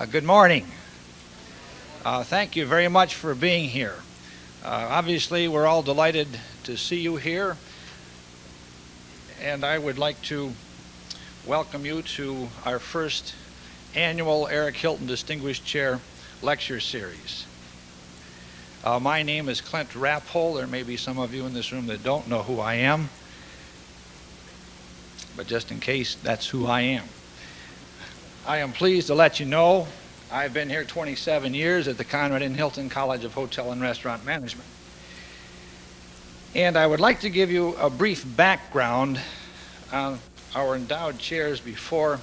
Good morning. Thank you very much for being here. Obviously, we're all delighted to see you here, and I would like to welcome you to our first annual Eric Hilton Distinguished Chair Lecture Series. My name is Clint Rapphole. There may be some of you in this room that don't know who I am, but just in case, that's who I am. I am pleased to let you know I've been here 27 years at the Conrad and Hilton College of Hotel and Restaurant Management. And I would like to give you a brief background on our endowed chairs before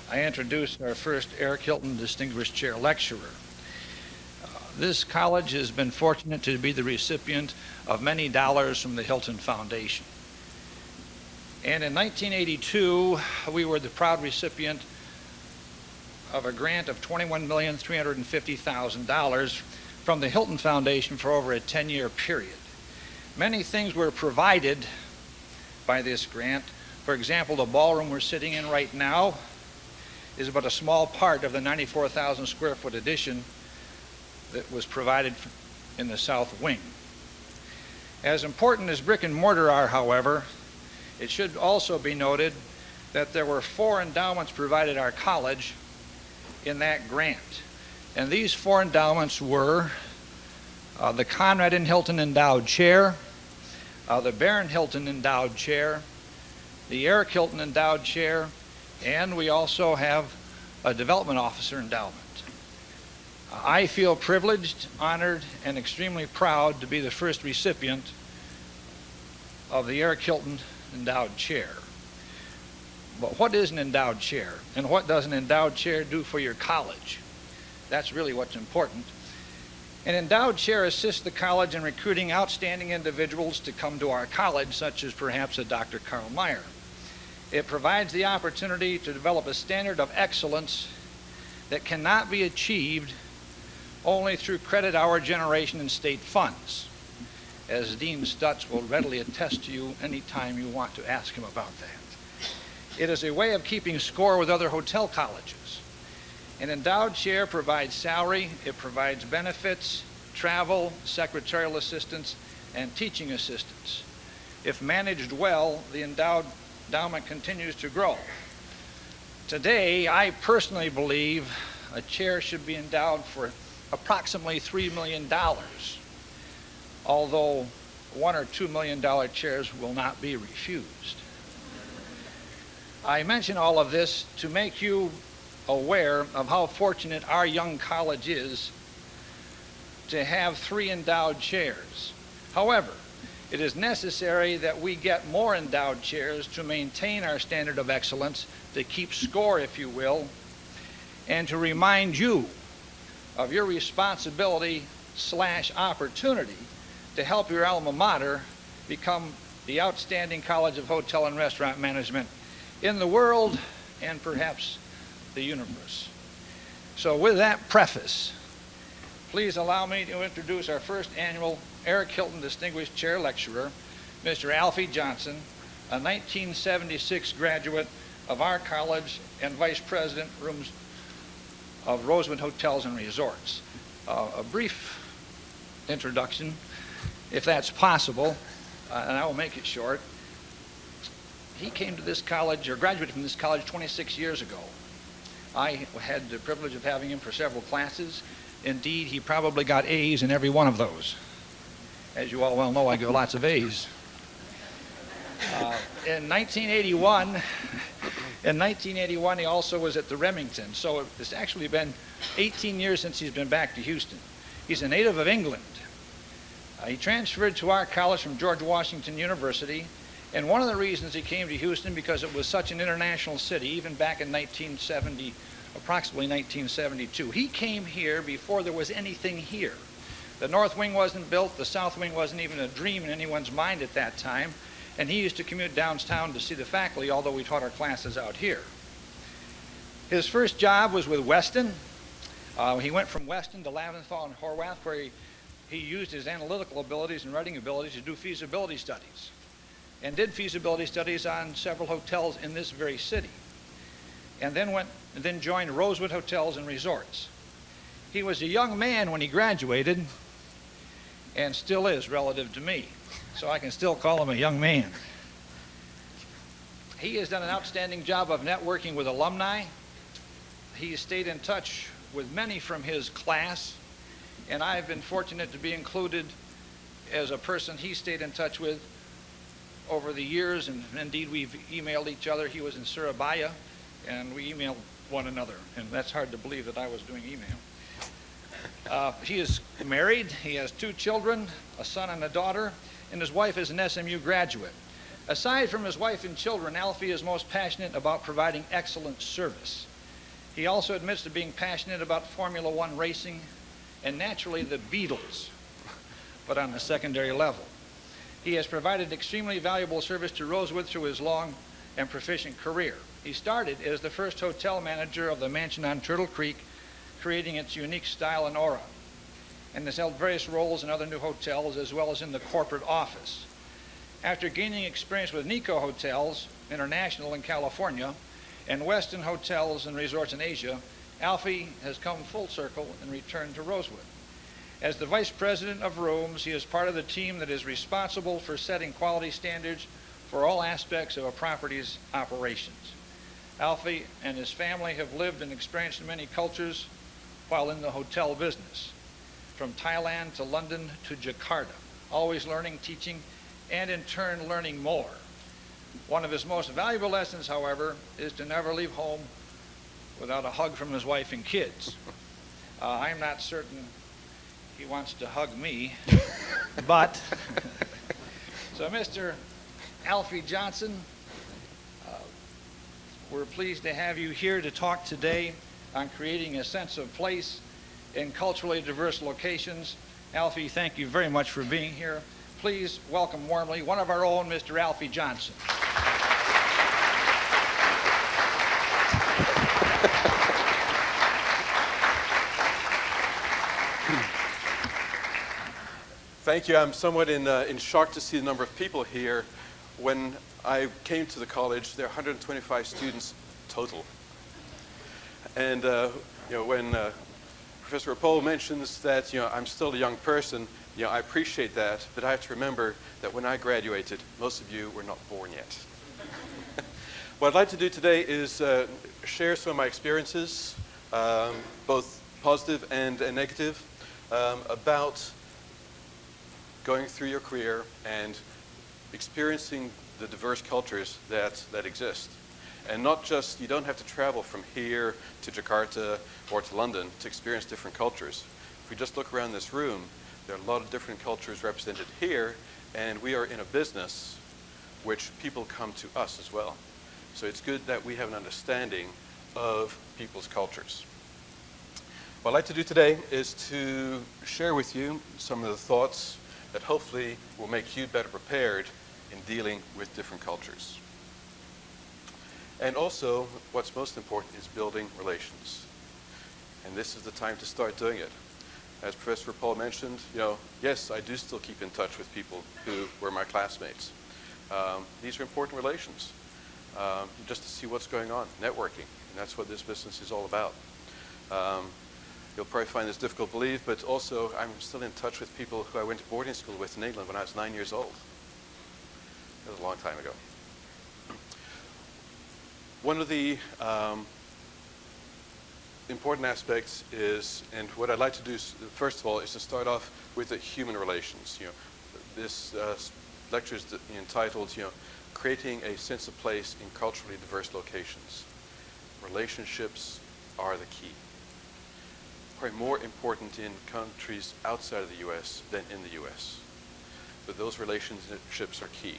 I introduce our first Eric Hilton Distinguished Chair Lecturer. This college has been fortunate to be the recipient of many dollars from the Hilton Foundation. And in 1982, we were the proud recipient of a grant of $21,350,000 from the Hilton Foundation for over a 10-year period. Many things were provided by this grant. For example, the ballroom we're sitting in right now is but a small part of the 94,000 square foot addition that was provided in the south wing. As important as brick and mortar are, however, it should also be noted that there were 4 endowments provided our college in that grant. And these 4 endowments were the Conrad and Hilton Endowed Chair, the Baron Hilton Endowed Chair, the Eric Hilton Endowed Chair, and we also have a Development Officer Endowment. I feel privileged, honored, and extremely proud to be the first recipient of the Eric Hilton Endowed Chair. But what is an endowed chair, and what does an endowed chair do for your college? That's really what's important. An endowed chair assists the college in recruiting outstanding individuals to come to our college, such as perhaps a Dr. Carl Meyer. It provides the opportunity to develop a standard of excellence that cannot be achieved only through credit hour generation and state funds, as Dean Stutz will readily attest to you anytime you want to ask him about that. It is a way of keeping score with other hotel colleges. An endowed chair provides salary, it provides benefits, travel, secretarial assistance, and teaching assistance. If managed well, the endowment continues to grow. Today, I personally believe a chair should be endowed for approximately $3 million, although $1 or $2 million chairs will not be refused. I mention all of this to make you aware of how fortunate our young college is to have 3 endowed chairs. However, it is necessary that we get more endowed chairs to maintain our standard of excellence, to keep score, if you will, and to remind you of your responsibility/opportunity to help your alma mater become the outstanding College of Hotel and Restaurant Management in the world and perhaps the universe. So with that preface, please allow me to introduce our first annual Eric Hilton Distinguished Chair Lecturer, Mr. Alfie Johnson, a 1976 graduate of our college and Vice President rooms of Rosewood Hotels and Resorts. A brief introduction, if that's possible, and I will make it short. He came to this college, or graduated from this college 26 years ago. I had the privilege of having him for several classes. Indeed, he probably got A's in every one of those. As you all well know, I got lots of A's. In 1981, he also was at the Remington, so it's actually been 18 years since he's been back to Houston. He's a native of England. He transferred to our college from George Washington University, and one of the reasons he came to Houston because it was such an international city, even back in approximately 1972. He came here before there was anything here. The North Wing wasn't built, the South Wing wasn't even a dream in anyone's mind at that time, and he used to commute downtown to see the faculty, although we taught our classes out here. His first job was with Westin. He went from Westin to Laventhal and Horwath, where he used his analytical abilities and writing abilities to do feasibility studies, and did feasibility studies on several hotels in this very city. and then joined Rosewood Hotels and Resorts. He was a young man when he graduated, and still is relative to me, so I can still call him a young man. He has done an outstanding job of networking with alumni. He has stayed in touch with many from his class, and I've been fortunate to be included as a person he stayed in touch with over the years, and indeed we've emailed each other. He was in Surabaya, and we emailed one another, and that's hard to believe that I was doing email. He is married. He has 2 children, a son and a daughter, and his wife is an SMU graduate. Aside from his wife and children, Alfie is most passionate about providing excellent service. He also admits to being passionate about Formula One racing and naturally the Beatles, but on a secondary level. He has provided extremely valuable service to Rosewood through his long and proficient career. He started as the first hotel manager of the mansion on Turtle Creek, creating its unique style and aura, and has held various roles in other new hotels as well as in the corporate office. After gaining experience with Nikko Hotels International in California and Westin Hotels and Resorts in Asia, Alfie has come full circle and returned to Rosewood. As the Vice President of Rooms, he is part of the team that is responsible for setting quality standards for all aspects of a property's operations. Alfie and his family have lived and experienced many cultures while in the hotel business, from Thailand to London to Jakarta, always learning, teaching, and in turn learning more. One of his most valuable lessons, however, is to never leave home without a hug from his wife and kids. I'm not certain he wants to hug me, but so Mr. Alfie Johnson, we're pleased to have you here to talk today on creating a sense of place in culturally diverse locations. Alfie, thank you very much for being here. Please welcome warmly one of our own, Mr. Alfie Johnson. Thank you. I'm somewhat in shock to see the number of people here. When I came to the college, there are 125 students total. And when Professor Rapol mentions that I'm still a young person, I appreciate that, but I have to remember that when I graduated, most of you were not born yet. What I'd like to do today is share some of my experiences, both positive and negative, about going through your career and experiencing the diverse cultures that exist. And not just, you don't have to travel from here to Jakarta or to London to experience different cultures. If we just look around this room, there are a lot of different cultures represented here, and we are in a business which people come to us as well. So it's good that we have an understanding of people's cultures. What I'd like to do today is to share with you some of the thoughts that hopefully will make you better prepared in dealing with different cultures. And also, what's most important is building relations. And this is the time to start doing it. As Professor Paul mentioned, yes, I do still keep in touch with people who were my classmates. These are important relations, just to see what's going on, networking, and that's what this business is all about. You'll probably find this difficult to believe, but also I'm still in touch with people who I went to boarding school with in England when I was 9 years old. That was a long time ago. One of the important aspects is, and what I'd like to do first of all, is to start off with the human relations. This lecture is entitled, Creating a Sense of Place in Culturally Diverse Locations. Relationships are the key. Probably more important in countries outside of the U.S. than in the U.S. But those relationships are key.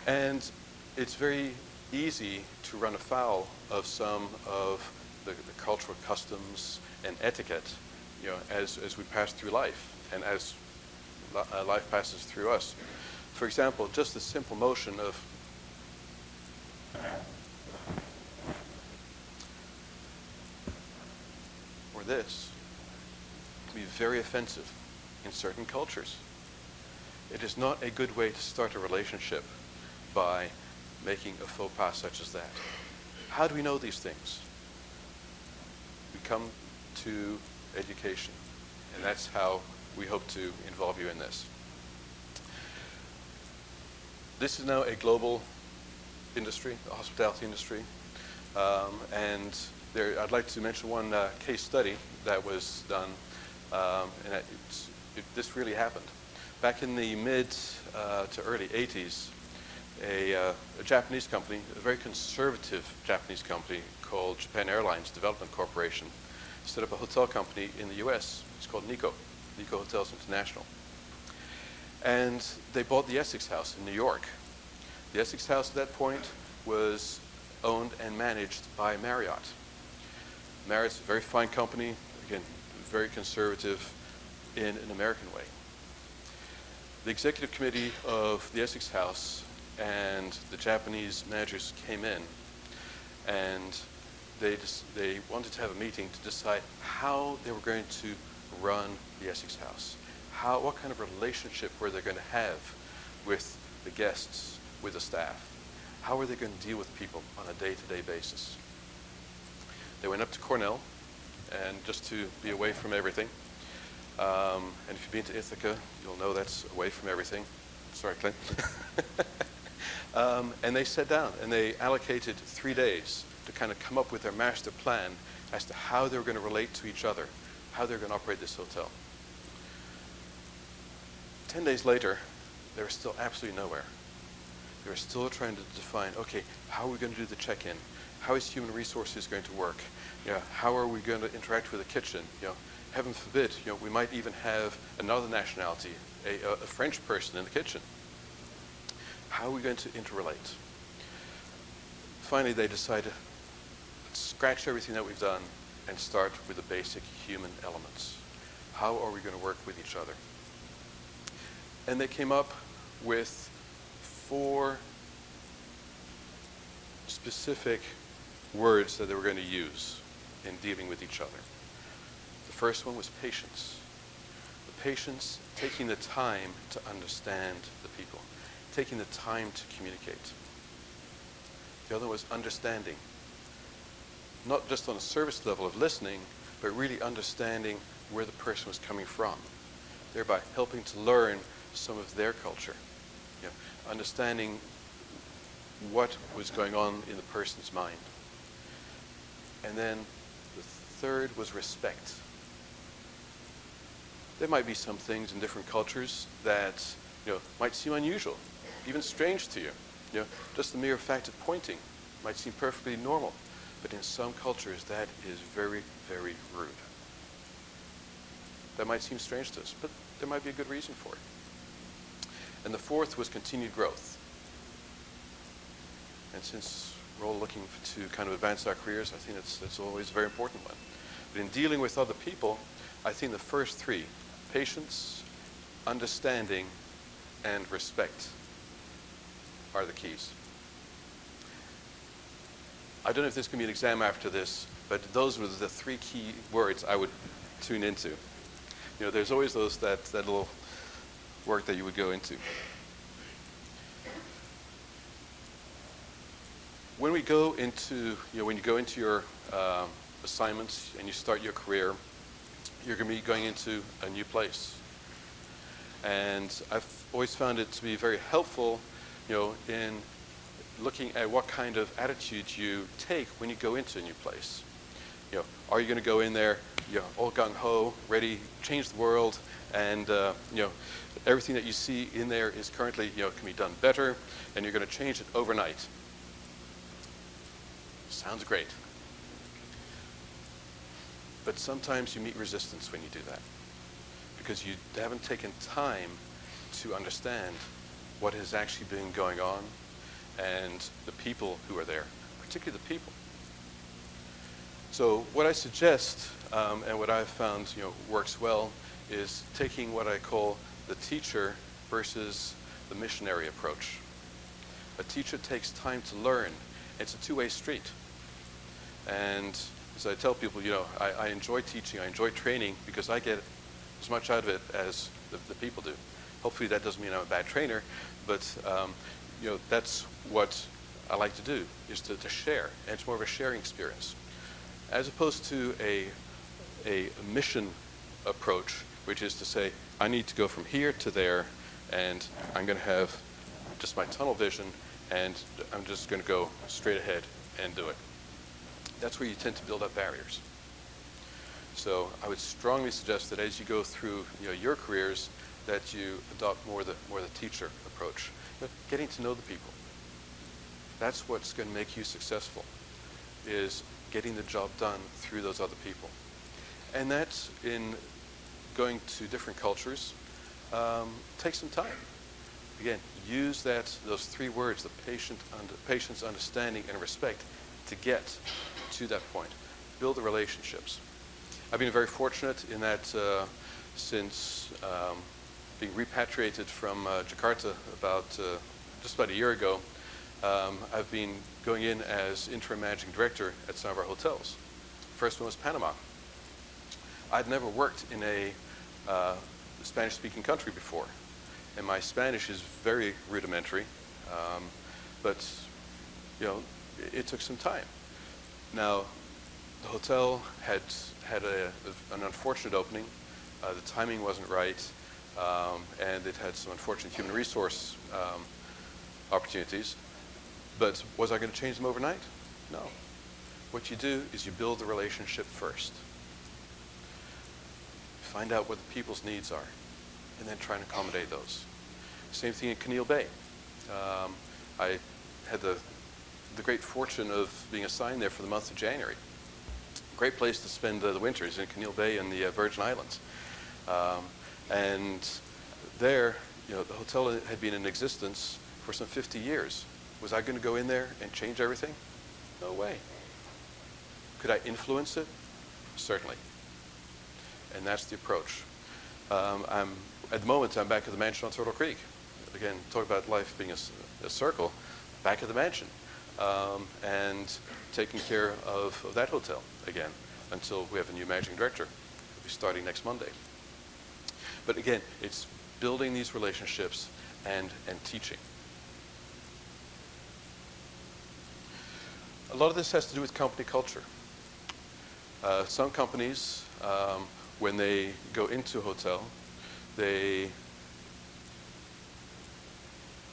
And it's very easy to run afoul of some of the cultural customs and etiquette, as we pass through life and as life passes through us. For example, just the simple motion of this can be very offensive in certain cultures. It is not a good way to start a relationship by making a faux pas such as that. How do we know these things? We come to education, and that's how we hope to involve you in this. This is now a global industry, the hospitality industry, and I'd like to mention one case study that was done, and this really happened. Back in the mid to early 80s, a Japanese company, a very conservative Japanese company called Japan Airlines Development Corporation, set up a hotel company in the US. It's called Nikko Hotels International. And they bought the Essex House in New York. The Essex House at that point was owned and managed by Marriott. Marriott's a very fine company, again, very conservative in an American way. The executive committee of the Essex House and the Japanese managers came in, and they wanted to have a meeting to decide how they were going to run the Essex House. What kind of relationship were they going to have with the guests, with the staff? How were they going to deal with people on a day-to-day basis? They went up to Cornell, and just to be away from everything. And if you've been to Ithaca, you'll know that's away from everything. Sorry, Clint. And they sat down, and they allocated 3 days to kind of come up with their master plan as to how they were going to relate to each other, how they were going to operate this hotel. 10 days later, they were still absolutely nowhere. They were still trying to define, okay, how are we going to do the check-in? How is human resources going to work? How are we going to interact with the kitchen? Heaven forbid, we might even have another nationality, a French person in the kitchen. How are we going to interrelate? Finally, they decided, let's scratch everything that we've done and start with the basic human elements. How are we going to work with each other? And they came up with 4 specific words that they were going to use in dealing with each other. The first one was patience. The patience, taking the time to understand the people, taking the time to communicate. The other was understanding. Not just on a service level of listening, but really understanding where the person was coming from, thereby helping to learn some of their culture. Understanding what was going on in the person's mind. And then the third was respect. There might be some things in different cultures that might seem unusual, even strange to you. Just the mere fact of pointing might seem perfectly normal, but in some cultures that is very, very rude. That might seem strange to us, but there might be a good reason for it. And the fourth was continued growth. And since we're all looking to kind of advance our careers, I think that's always a very important one. But in dealing with other people, I think the first 3, patience, understanding, and respect, are the keys. I don't know if there's going to be an exam after this, but those were the 3 key words I would tune into. There's always that little work that you would go into. When we go into, when you go into your assignments and you start your career, you're going to be going into a new place. And I've always found it to be very helpful, in looking at what kind of attitude you take when you go into a new place. Are you going to go in there, all gung-ho, ready, change the world, and everything that you see in there is currently, can be done better, and you're going to change it overnight? Sounds great. But sometimes you meet resistance when you do that, because you haven't taken time to understand what has actually been going on and the people who are there, particularly the people. So what I suggest, and what I've found works well, is taking what I call the teacher versus the missionary approach. A teacher takes time to learn. It's a two-way street. And as I tell people, I enjoy teaching, I enjoy training, because I get as much out of it as the people do. Hopefully that doesn't mean I'm a bad trainer, but that's what I like to do is to share, and it's more of a sharing experience, as opposed to a mission approach, which is to say, I need to go from here to there, and I'm going to have just my tunnel vision, and I'm just going to go straight ahead and do it. That's where you tend to build up barriers. So I would strongly suggest that as you go through your careers, that you adopt more the teacher approach, getting to know the people. That's what's going to make you successful, is getting the job done through those other people. And that's in going to different cultures. Take some time. Again, use those three words, the patience, understanding, and respect, to get to that point. Build the relationships. I've been very fortunate in that since being repatriated from Jakarta just about a year ago, I've been going in as interim managing director at some of our hotels. First one was Panama. I'd never worked in a Spanish-speaking country before, and my Spanish is very rudimentary, but it took some time. Now, the hotel had an unfortunate opening. The timing wasn't right, and it had some unfortunate human resource opportunities. But was I going to change them overnight? No. What you do is you build the relationship first. Find out what the people's needs are, and then try and accommodate those. Same thing in Canil Bay. I had the great fortune of being assigned there for the month of January. Great place to spend the winters in Canil Bay and the Virgin Islands. And there, the hotel had been in existence for some 50 years. Was I going to go in there and change everything? No way. Could I influence it? Certainly. And that's the approach. At the moment, I'm back at the mansion on Turtle Creek. Again, talk about life being a circle. Back at the mansion. And taking care of that hotel again until we have a new managing director. We'll be starting next Monday. But again, it's building these relationships and teaching. A lot of this has to do with company culture. Some companies, when they go into a hotel, they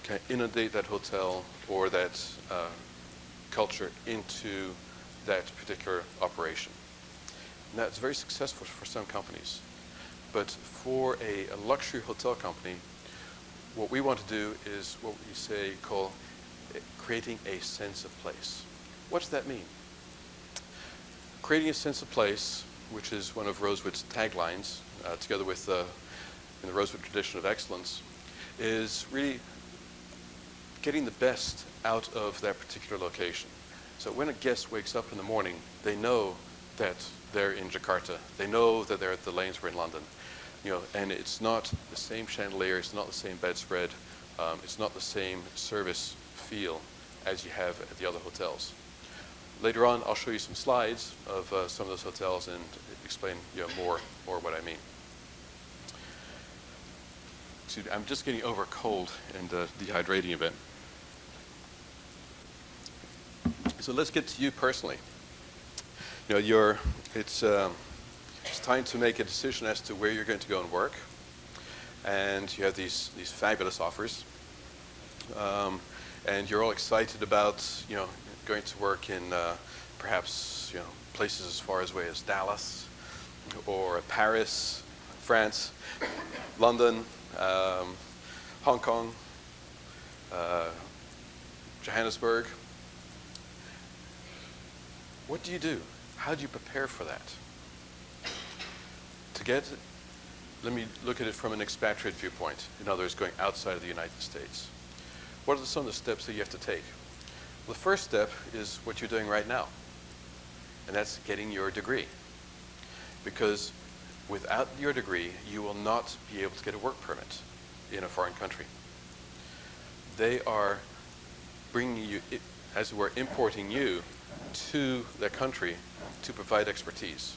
can inundate that hotel or that culture into that particular operation. And that's very successful for some companies. But for a luxury hotel company, what we want to do is what we call creating a sense of place. What does that mean? Creating a sense of place, which is one of Rosewood's taglines, together with in the Rosewood tradition of excellence, is really getting the best out of that particular location. So when a guest wakes up in the morning, they know that they're in Jakarta. They know that they're at the Lanesborough in London. And it's not the same chandelier, it's not the same bedspread, it's not the same service feel as you have at the other hotels. Later on, I'll show you some slides of some of those hotels and explain more what I mean. I'm just getting over a cold and dehydrating a bit. So let's get to you personally. It's time to make a decision as to where you're going to go and work, and you have these fabulous offers, and you're all excited about going to work in perhaps places as far away as Dallas or Paris, France, London, Hong Kong, Johannesburg. What do you do? How do you prepare for that? Let me look at it from an expatriate viewpoint. In other words, going outside of the United States. What are some of the steps that you have to take? Well, the first step is what you're doing right now, and that's getting your degree. Because without your degree, you will not be able to get a work permit in a foreign country. They are bringing you, as it were, importing you to their country to provide expertise.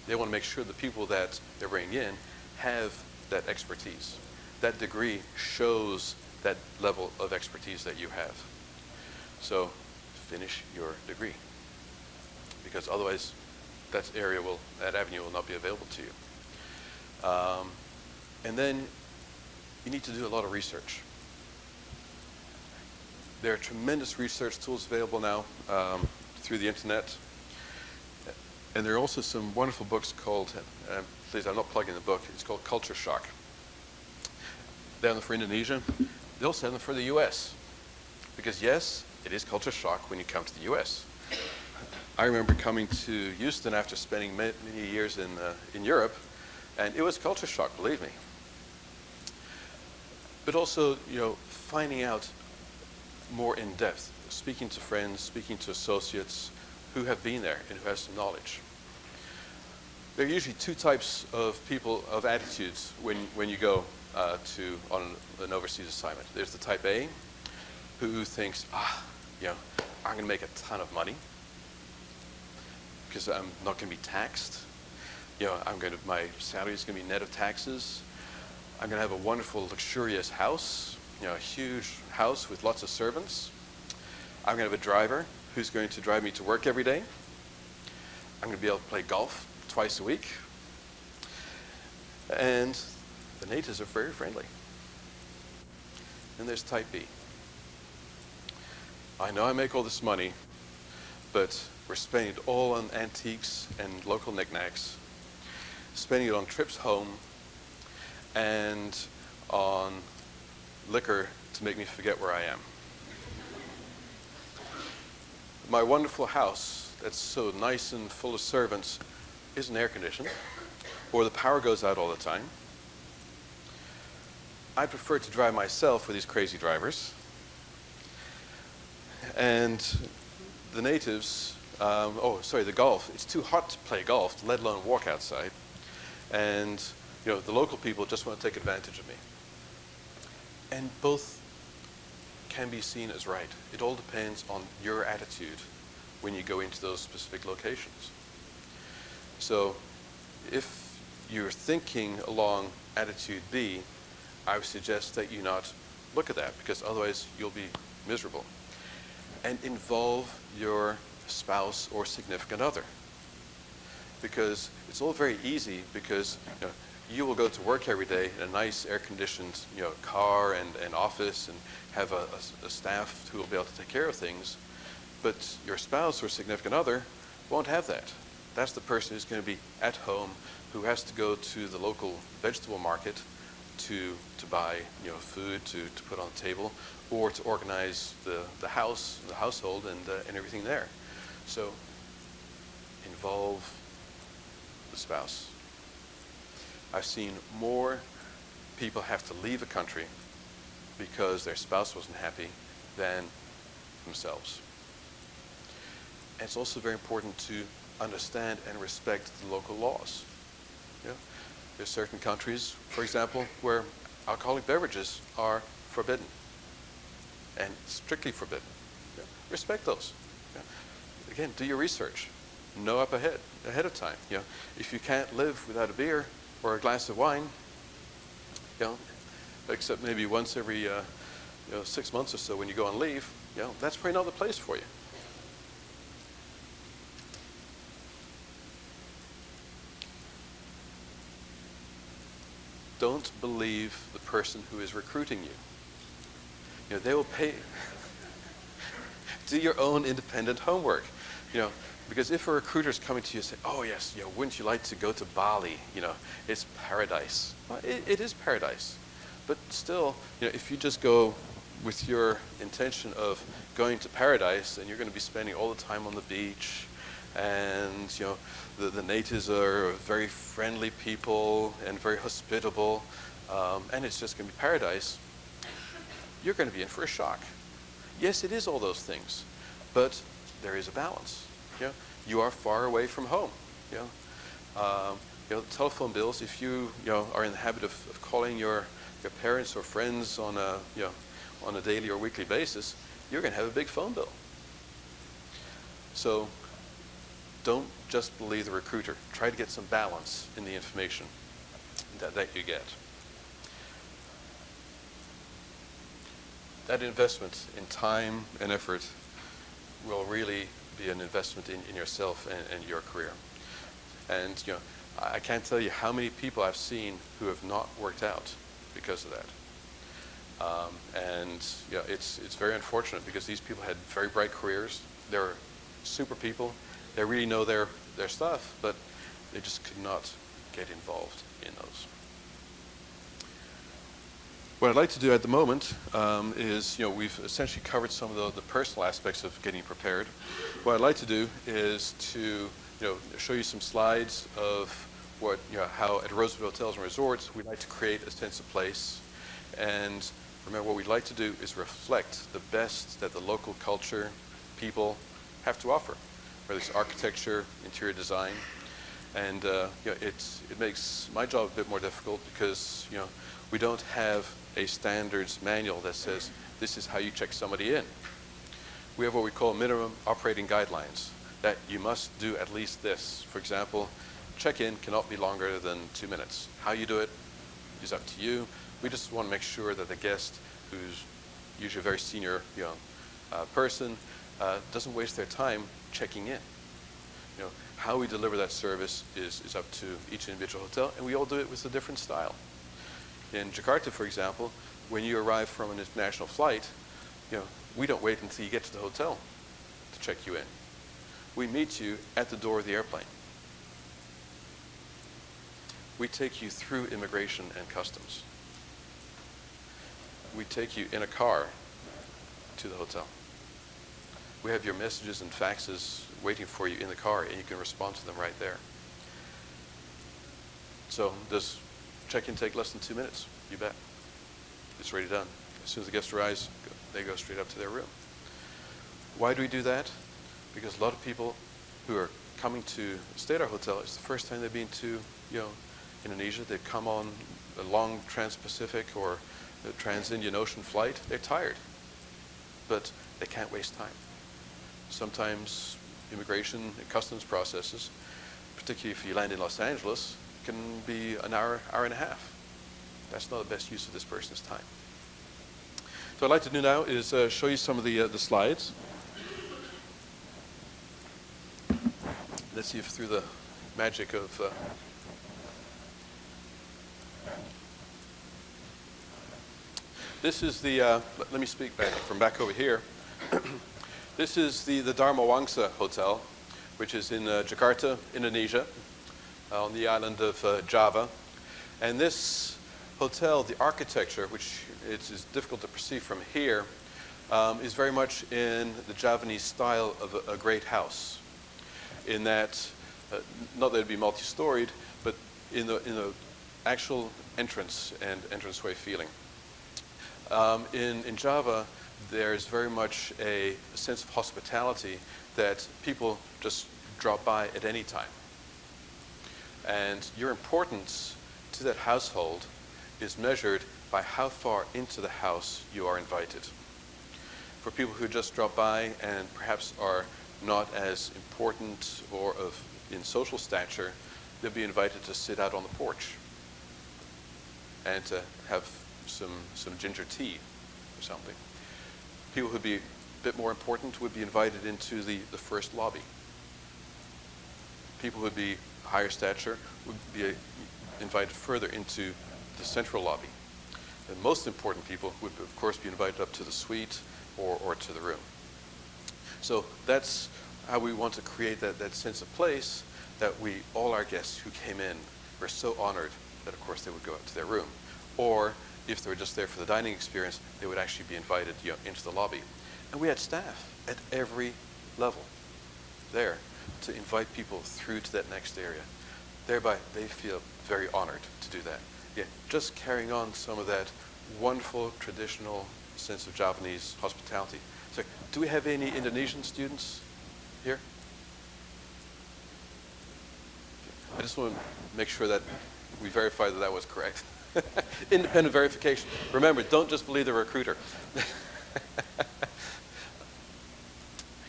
They want to make sure the people that they're bringing in have that expertise. That degree shows that level of expertise that you have. So finish your degree, because otherwise that avenue will not be available to you. And then you need to do a lot of research. There are tremendous research tools available now through the internet. And there are also some wonderful books called, please, I'm not plugging the book, it's called Culture Shock. They have them for Indonesia. They also have them for the US. Because yes, it is culture shock when you come to the US. I remember coming to Houston after spending many years in Europe, and it was culture shock, believe me. But also, finding out more in depth, speaking to friends, speaking to associates who have been there and who have some knowledge. There are usually two types of people, of attitudes, when you go on an overseas assignment. There's the type A, who thinks, I'm going to make a ton of money because I'm not going to be taxed. My salary is going to be net of taxes. I'm going to have a wonderful, luxurious house, a huge house with lots of servants. I'm going to have a driver who's going to drive me to work every day. I'm going to be able to play golf twice a week. And the natives are very friendly. And there's type B. I know I make all this money, but we're spending it all on antiques and local knickknacks, spending it on trips home, and on liquor to make me forget where I am. My wonderful house that's so nice and full of servants isn't air conditioned, or the power goes out all the time. I prefer to drive myself with these crazy drivers. And the natives, the golf, it's too hot to play golf, let alone walk outside. And the local people just want to take advantage of me. And both can be seen as right. It all depends on your attitude when you go into those specific locations. So if you're thinking along attitude B, I would suggest that you not look at that, because otherwise you'll be miserable. And involve your spouse or significant other. Because it's all very easy, because you will go to work every day in a nice air-conditioned car and office, and have a staff who will be able to take care of things. But your spouse or significant other won't have that. That's the person who's going to be at home, who has to go to the local vegetable market to buy food to put on the table, or to organize the household and everything there. So involve the spouse. I've seen more people have to leave a country because their spouse wasn't happy than themselves. And it's also very important to understand and respect the local laws. There's certain countries, for example, where alcoholic beverages are forbidden, and strictly forbidden. Respect those. Again, do your research. Know up ahead of time. If you can't live without a beer or a glass of wine, except maybe once every 6 months or so when you go on leave, that's probably not the place for you. Don't believe the person who is recruiting you. They will pay. Do your own independent homework. Because if a recruiter is coming to you and say, "Oh yes, wouldn't you like to go to Bali? It's paradise." Well, it is paradise, but still, if you just go with your intention of going to paradise, and you're going to be spending all the time on the beach, and the natives are very friendly people and very hospitable, and it's just going to be paradise, you're going to be in for a shock. Yes, it is all those things, but there is a balance. You are far away from home. Telephone bills, if you are in the habit of calling your parents or friends on a daily or weekly basis, you're going to have a big phone bill. So don't just believe the recruiter. Try to get some balance in the information that you get. That investment in time and effort will really be an investment in yourself and your career. And you know, I can't tell you how many people I've seen who have not worked out because of that. And you know, it's very unfortunate because these people had very bright careers. They're super people. They really know their stuff, but they just could not get involved in those. What I'd like to do at the moment is, you know, we've essentially covered some of the personal aspects of getting prepared. What I'd like to do is to, you know, show you some slides of what, you know, how at Rosewood Hotels and Resorts we like to create a sense of place. And remember, what we'd like to do is reflect the best that the local culture, people have to offer, whether it's architecture, interior design. And you know, it makes my job a bit more difficult because, you know, we don't have a standards manual that says this is how you check somebody in. We have what we call minimum operating guidelines, that you must do at least this. For example, check-in cannot be longer than 2 minutes. How you do it is up to you. We just want to make sure that the guest, who's usually a very senior, you know, person, doesn't waste their time checking in. You know, how we deliver that service is up to each individual hotel, and we all do it with a different style. In Jakarta, for example, when you arrive from an international flight, you know, we don't wait until you get to the hotel to check you in. We meet you at the door of the airplane. We take you through immigration and customs. We take you in a car to the hotel. We have your messages and faxes waiting for you in the car, and you can respond to them right there. So does check-in take less than 2 minutes? You bet. It's already done. As soon as the guest arrives, they go straight up to their room. Why do we do that? Because a lot of people who are coming to stay at our hotel, it's the first time they've been to, you know, Indonesia. They've come on a long trans-Pacific or a trans-Indian Ocean flight. They're tired, but they can't waste time. Sometimes immigration and customs processes, particularly if you land in Los Angeles, can be an hour, hour and a half. That's not the best use of this person's time. So what I'd like to do now is show you some of the slides. Let's see if through the magic of this is the, let me speak back from back over here. This is the Dharma Wangsa Hotel, which is in Jakarta, Indonesia, on the island of Java. And this hotel, the architecture, which is difficult to perceive from here, is very much in the Javanese style of a great house. In that, not that it'd be multi-storied, but in the actual entrance and entranceway feeling. In Java, there's very much a sense of hospitality that people just drop by at any time. And your importance to that household is measured by how far into the house you are invited. For people who just drop by and perhaps are not as important or in social stature, they'll be invited to sit out on the porch and to have some ginger tea or something. People who'd be a bit more important would be invited into the first lobby. People who'd be higher stature would be invited further into the central lobby. The most important people would, of course, be invited up to the suite or to the room. So that's how we want to create that sense of place that all our guests who came in were so honored that, of course, they would go up to their room. Or if they were just there for the dining experience, they would actually be invited, you know, into the lobby. And we had staff at every level there to invite people through to that next area. Thereby, they feel very honored to do that. Yeah, just carrying on some of that wonderful traditional sense of Javanese hospitality. So, do we have any Indonesian students here? I just want to make sure that we verify that was correct. Independent verification. Remember, don't just believe the recruiter.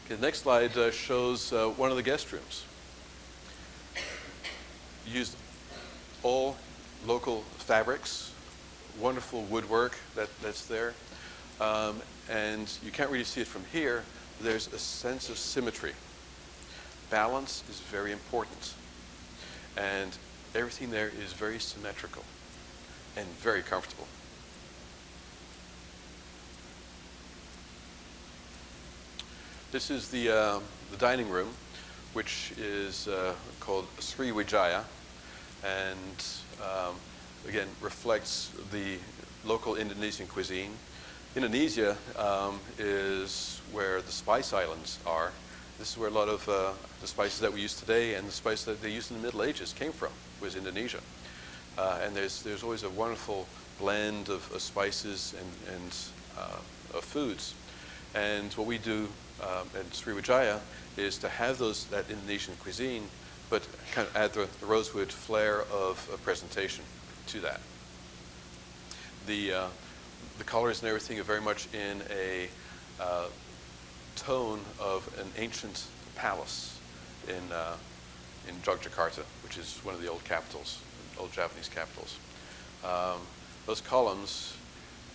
Okay, the next slide shows one of the guest rooms. Used all local fabrics, wonderful woodwork that's there. And you can't really see it from here, there's a sense of symmetry. Balance is very important. And everything there is very symmetrical and very comfortable. This is the dining room, which is called Sriwijaya, and again reflects the local Indonesian cuisine. Indonesia is where the spice islands are. This is where a lot of the spices that we use today and the spices that they used in the Middle Ages came from, was Indonesia. And there's always a wonderful blend of spices and of foods. And what we do at Sriwijaya is to have that Indonesian cuisine, but kind of add the Rosewood flair of a presentation to that. The colors and everything are very much in a tone of an ancient palace in Yogyakarta, which is one of the old capitals, old Japanese capitals. Those columns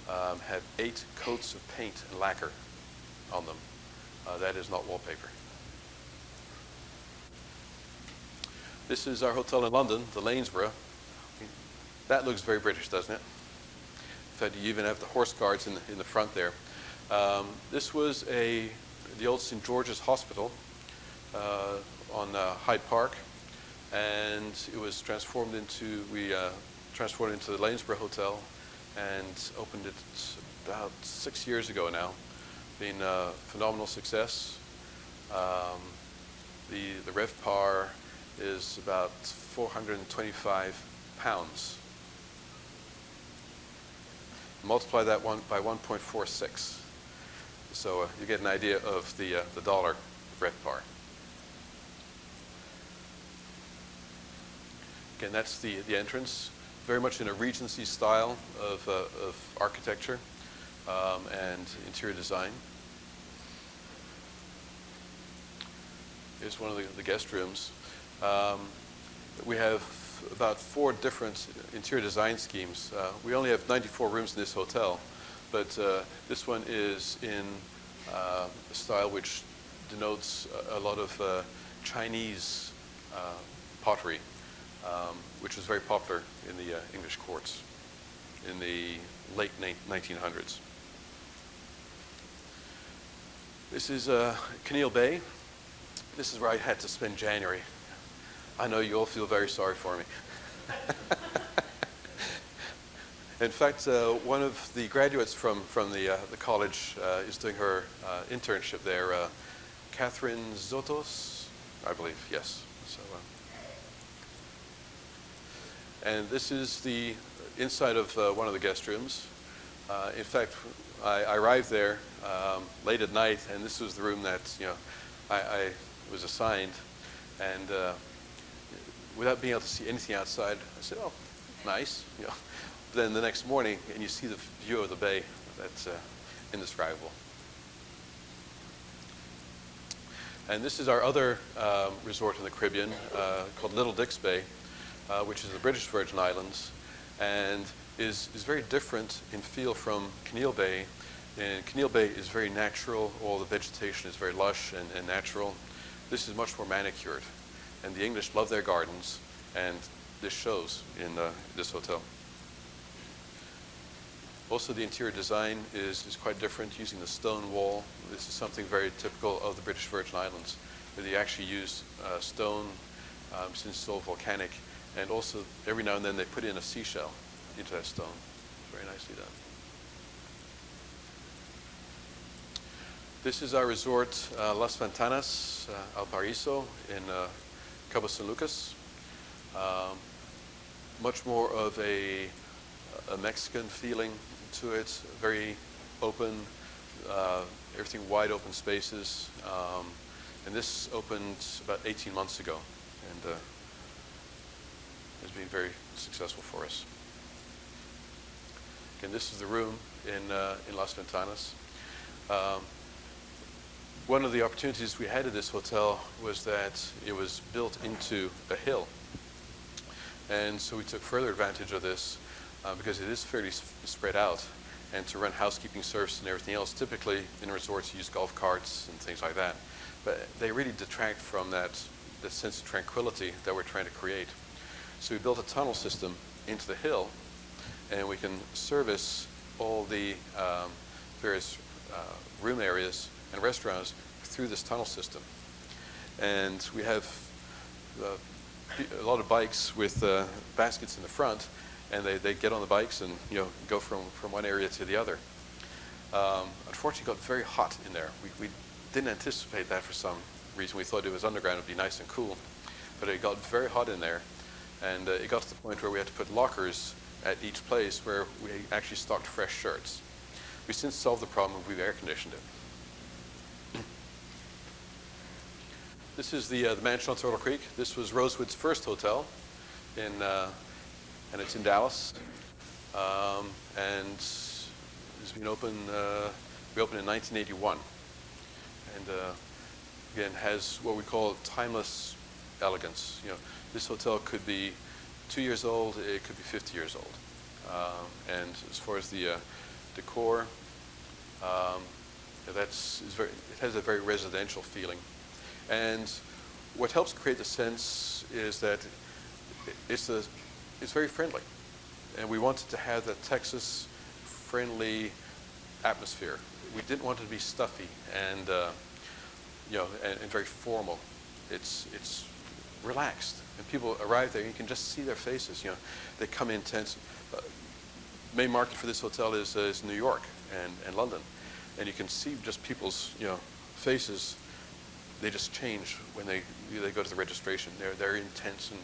have 8 coats of paint and lacquer on them. That is not wallpaper. This is our hotel in London, the Lanesborough. That looks very British, doesn't it? In fact, you even have the horse guards in the front there. This was the old St. George's Hospital on Hyde Park, and it was transformed into, we transformed it into the Lanesborough Hotel and opened it about 6 years ago now. Been a phenomenal success. The RevPAR is about £425. Multiply that by 1.46. So you get an idea of the dollar RevPAR. Again, that's the entrance, very much in a Regency style of architecture and interior design. Here's one of the guest rooms. We have about 4 different interior design schemes. We only have 94 rooms in this hotel, but this one is in a style which denotes a lot of Chinese pottery, which was very popular in the English courts in the late 1900s. This is Canil Bay. This is where I had to spend January. I know you all feel very sorry for me. In fact, one of the graduates from the college is doing her internship there, Catherine Zotos, I believe, yes. So, and this is the inside of one of the guest rooms. In fact, I arrived there late at night, and this was the room that I was assigned, and without being able to see anything outside, I said, "Oh, nice." Then the next morning, and you see the view of the bay. That's indescribable. And this is our other resort in the Caribbean called Little Dix Bay, which is the British Virgin Islands, and is very different in feel from Canil Bay. And Canil Bay is very natural. All the vegetation is very lush and natural. This is much more manicured. And the English love their gardens, and this shows in this hotel. Also, the interior design is quite different, using the stone wall. This is something very typical of the British Virgin Islands, where they actually use stone, since it's all volcanic, and also every now and then they put in a seashell into that stone. Very nicely done. This is our resort, Las Ventanas, Alpariso, in Cabo San Lucas. Much more of a Mexican feeling to it, very open, everything wide open spaces. And this opened about 18 months ago, and has been very successful for us. Again, this is the room in Las Ventanas. One of the opportunities we had at this hotel was that it was built into a hill. And so we took further advantage of this because it is fairly spread out. and to run housekeeping service and everything else. Typically, in resorts, you use golf carts and things like that. But they really detract from that sense of tranquility that we're trying to create. So we built a tunnel system into the hill, and we can service all the various room areas and restaurants through this tunnel system. And we have a lot of bikes with baskets in the front, and they get on the bikes and go from one area to the other. Unfortunately, it got very hot in there. We didn't anticipate that for some reason. We thought it was underground, it would be nice and cool, but it got very hot in there, and it got to the point where we had to put lockers at each place where we actually stocked fresh shirts. We since solved the problem. We've air conditioned it. This is the mansion on Turtle Creek. This was Rosewood's first hotel, and it's in Dallas. And it's been open. We opened in 1981, and again has what we call timeless elegance. This hotel could be 2 years old. It could be 50 years old. And as far as the decor, it has a very residential feeling. And what helps create the sense is that it's very friendly. And we wanted to have that Texas friendly atmosphere. We didn't want it to be stuffy and and very formal. It's relaxed. And people arrive there, and you can just see their faces. They come in tense. Main market for this hotel is New York and London, and you can see just people's faces. They just change when they go to the registration. They're intense and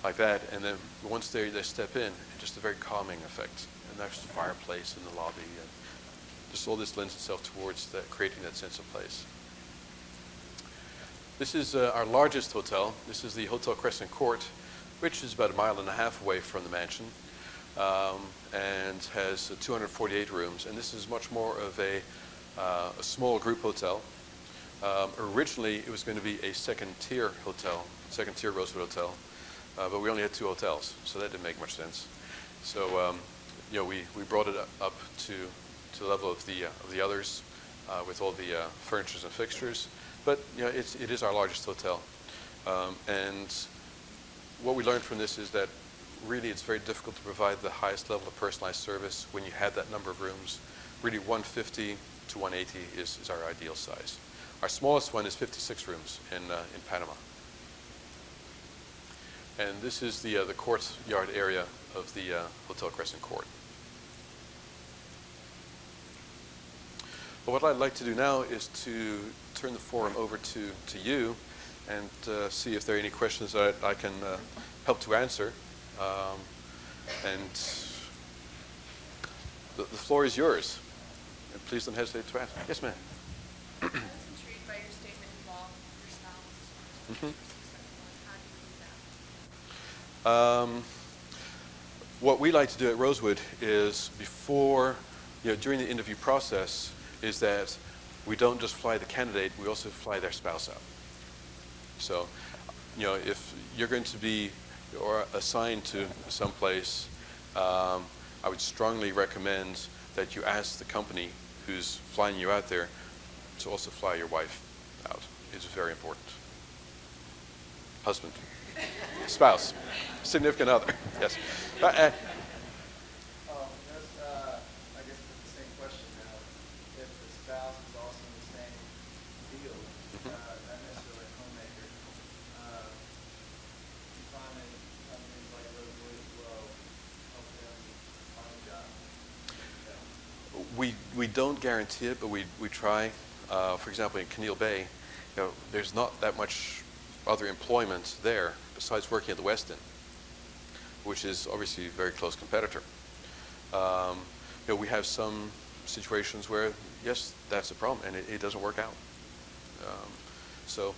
like that, and then once they step in, just a very calming effect. And there's a fireplace in the lobby, and just all this lends itself towards creating that sense of place. This is our largest hotel. This is the Hotel Crescent Court, which is about 1.5 miles away from the mansion, and has 248 rooms. And this is much more of a small group hotel. Originally, it was going to be a second-tier hotel, second-tier Rosewood Hotel, but we only had 2 hotels, so that didn't make much sense. So, we brought it up to the level of the others with all the furnitures and fixtures. But it is our largest hotel, and what we learned from this is that really it's very difficult to provide the highest level of personalized service when you have that number of rooms. Really, 150 to 180 is our ideal size. Our smallest one is 56 rooms in Panama. And this is the courtyard area of the Hotel Crescent Court. But what I'd like to do now is to turn the forum over to you and see if there are any questions that I can help to answer. And the floor is yours. And please don't hesitate to ask. Yes, ma'am. I was intrigued by your statement involved your spouse. Mm-hmm. How do you do that? What we like to do at Rosewood is during the interview process, is that we don't just fly the candidate, we also fly their spouse out. So, if you're going to be assigned to some place, I would strongly recommend that you ask the company who's flying you out there to also fly your wife out. It's very important. Husband, spouse, significant other, yes. I guess it's the same question now. If the spouse is also in the same field, not necessarily a homemaker, you find that companies like Rosewood will help them find a job? We don't guarantee it, but we try. For example, in Candela Bay, there's not that much other employment there besides working at the Westin, which is obviously a very close competitor. We have some situations where, yes, that's a problem, and it doesn't work out. So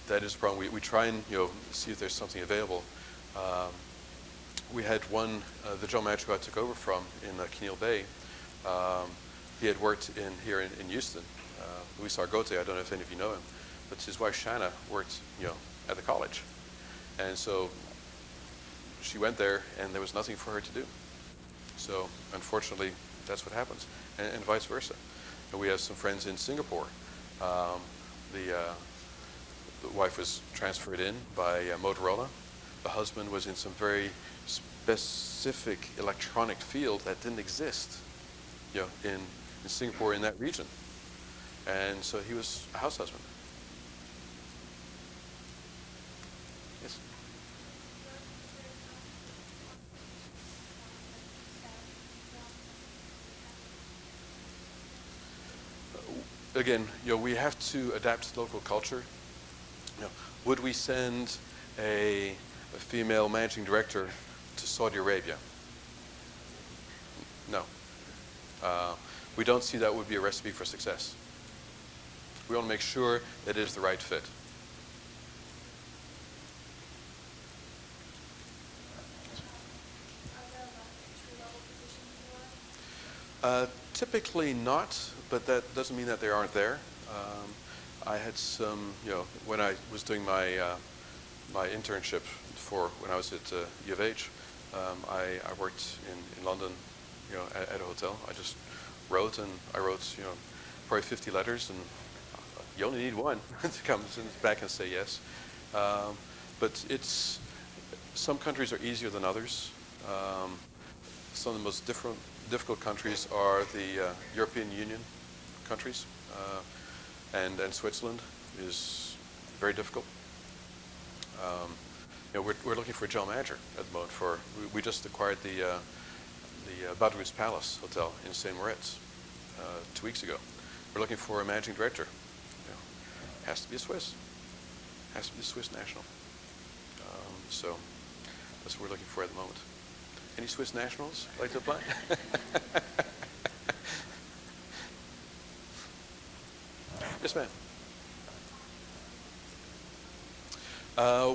that is a problem. We try and see if there's something available. We had one, the general manager who I took over from in Candela Bay. He had worked here in Houston. Luis Argote, I don't know if any of you know him, but his wife Shanna worked at the college, and so she went there, and there was nothing for her to do. So unfortunately, that's what happens, and vice versa. And we have some friends in Singapore. The wife was transferred in by Motorola. The husband was in some very specific electronic field that didn't exist, in Singapore, in that region. And so he was a house husband. Yes. Again, we have to adapt to local culture. Would we send a female managing director to Saudi Arabia? No. We don't see that would be a recipe for success. We want to make sure that it is the right fit. Typically not, but that doesn't mean that they aren't there. I had some, when I was doing my my internship when I was at U of H, I worked in London, at a hotel. I just wrote, and I wrote, probably 50 letters, and you only need one to come back and say yes. But some countries are easier than others. Some of the most difficult countries are the European Union countries, and Switzerland is very difficult. We're looking for a general manager at the moment. We just acquired the Badrus Palace Hotel in St. Moritz 2 weeks ago. We're looking for a managing director. Has to be a Swiss. Has to be a Swiss national. So that's what we're looking for at the moment. Any Swiss nationals like to apply? Yes, ma'am.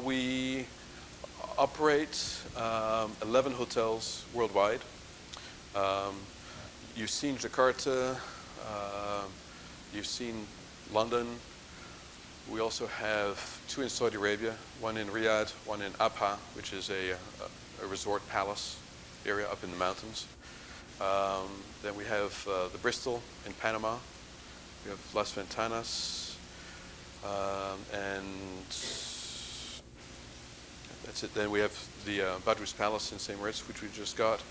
We operate 11 hotels worldwide. You've seen Jakarta. You've seen London. We also have 2 in Saudi Arabia, 1 in Riyadh, 1 in Abha, which is a resort palace area up in the mountains. Then we have the Bristol in Panama. We have Las Ventanas, and that's it. Then we have the Badrus Palace in St. Moritz, which we just got.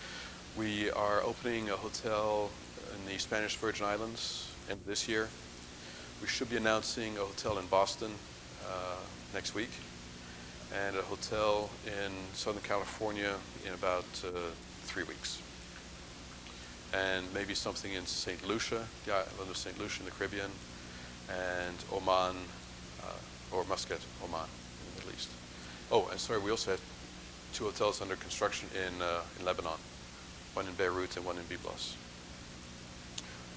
We are opening a hotel in the Spanish Virgin Islands end of this year. We should be announcing a hotel in Boston next week, and a hotel in Southern California in about 3 weeks. And maybe something in St. Lucia, the island of St. Lucia in the Caribbean, and Oman, or Muscat, Oman, in the Middle East. Oh, and sorry, we also have 2 hotels under construction in Lebanon, 1 in Beirut and 1 in Byblos,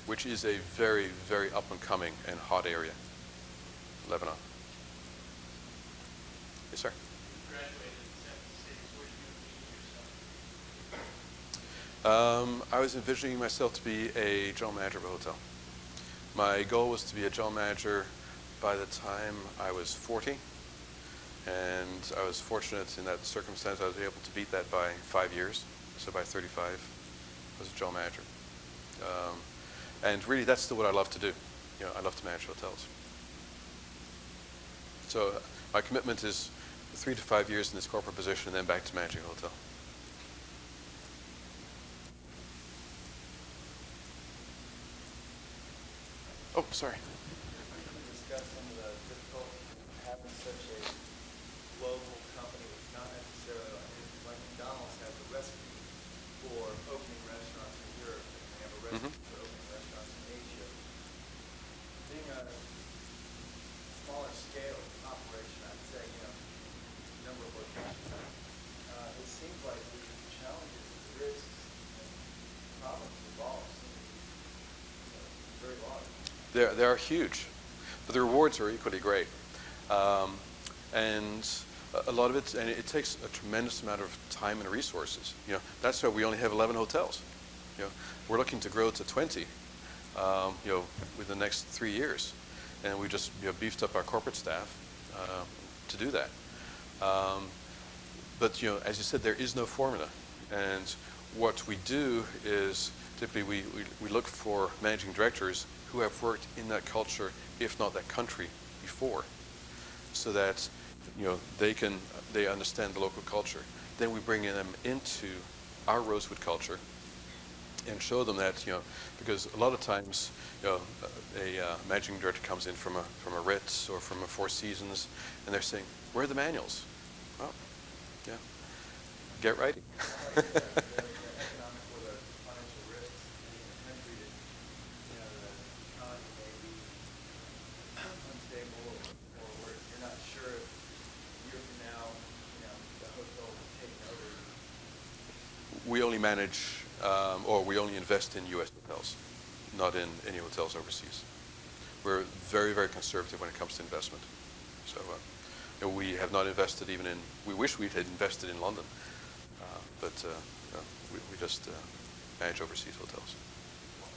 which is a very, very up-and-coming and hot area, Lebanon. Yes, sir? I was envisioning myself to be a general manager of a hotel. My goal was to be a general manager by the time I was 40, and I was fortunate in that circumstance. I was able to beat that by 5 years. So by 35, I was a general manager. And really, that's still what I love to do. I love to manage hotels. So my commitment is 3 to 5 years in this corporate position, and then back to managing a hotel. Oh, sorry. Discuss some of the difficulties of having such a global company. It's not necessarily like McDonald's has a recipe for opening restaurants in Europe, and they have a recipe for opening restaurants in Asia. Being a smaller scale operation, I'd say, number of locations, it seems like the challenges, the risks, and problems involved seem to be very large. They are huge, but the rewards are equally great. And a lot of it, and it takes a tremendous amount of time and resources. That's why we only have 11 hotels. We're looking to grow to 20, within the next 3 years, and we just beefed up our corporate staff to do that. But as you said, there is no formula, and what we do is typically we look for managing directors who have worked in that culture, if not that country, before, so that they understand the local culture. Then we bring them into our Rosewood culture and show them that, because a lot of times, a managing director comes in from a Ritz or from a Four Seasons, and they're saying, "Where are the manuals?" Well, yeah, get writing. The economic or the financial risks in a country that, the economy may be unstable or where you're not sure if a year from now, the hotel will be taken over. We only manage, or we only invest in U.S. hotels, not in any hotels overseas. We're very, very conservative when it comes to investment. So we have not invested even in, we wish we had invested in London, but we just manage overseas hotels.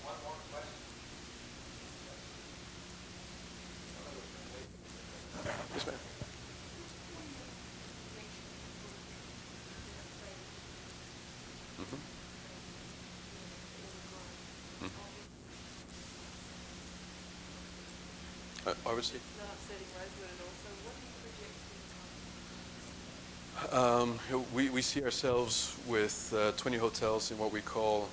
One more question. Yes, ma'am. Mm-hmm. Obviously. Not upsetting Rosewood and also what do you project We see ourselves with 20 hotels in what we call,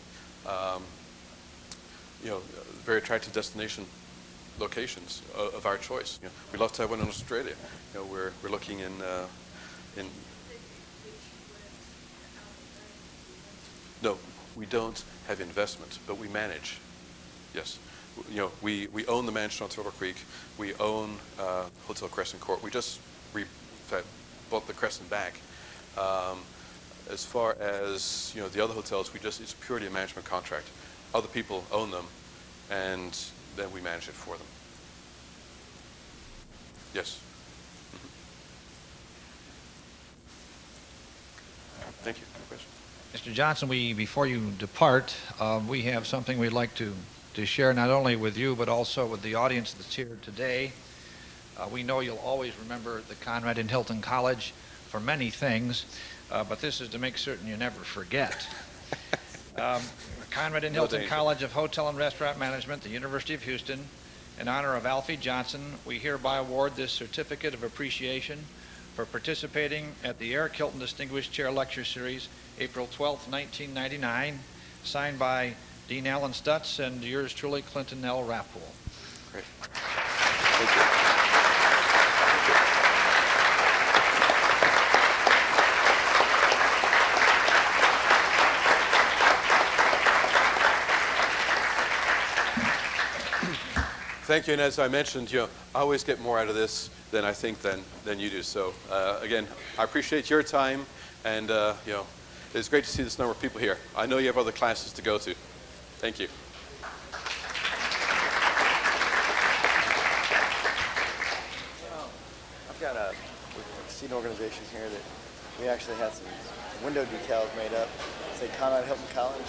very attractive destination locations of our choice. We'd love to have one in Australia. We're looking in. No, we don't have investment, but we manage. Yes. We own the mansion on Turtle Creek. We own Hotel Crescent Court. We just bought the Crescent back. As far as the other hotels, it's purely a management contract. Other people own them, and then we manage it for them. Yes. Mm-hmm. Thank you. Good question. Mr. Johnson, before you depart, we have something we'd like to share not only with you but also with the audience that's here today. We know you'll always remember the Conrad and Hilton College for many things, but this is to make certain you never forget. Conrad and Hilton College of Hotel and Restaurant Management, the University of Houston, in honor of Alfie Johnson, we hereby award this certificate of appreciation for participating at the Eric Hilton Distinguished Chair Lecture Series, April 12, 1999, signed by Dean Alan Stutz and yours truly, Clinton L. Rappool. Great. Thank you. Thank you, and as I mentioned, I always get more out of this than I think than you do. So again, I appreciate your time, and it's great to see this number of people here. I know you have other classes to go to. Thank you. I've got a seat organization here that we actually had some window decals made up. Say Conrad Hilton College.